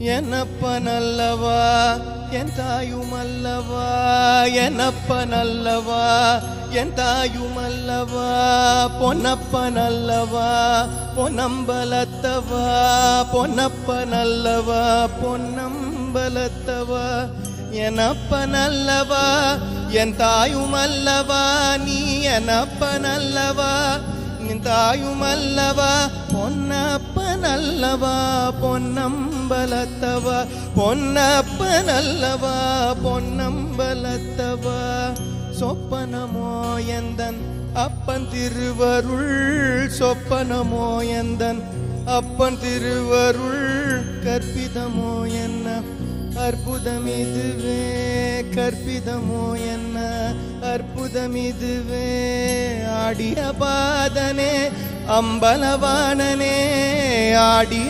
என்னப்பனல்லவா என் தாயுமல்லவா, என்னப்பனல்லவா என் தாயுமல்லவா, பொன்னப்பனல்லவா பொன்னம்பலத்தவா, பொன்னப்பனல்லவா பொன்னம்பலத்தவா, என்னப்பனல்லவா என் தாயுமல்லவா, நீ என்னப்பனல்லவா என் தாயுமல்லவா, பொன்னப்பனல்லவா பொன்னம்பலத்தவா, பொன்னப்பனல்லவா பொன்னம்பலத்தவா, சொப்பனமோ எந்தன் அப்பன் திருவருள், சொப்பனமோ எந்தன் அப்பன் திருவருள், கற்பிதமோ என்ன அற்புதமிதுவே, கற்பிதமோ என்ன அற்புதமிதுவே, ஆடிய பாதனே அம்பலவாணனே ஆடிய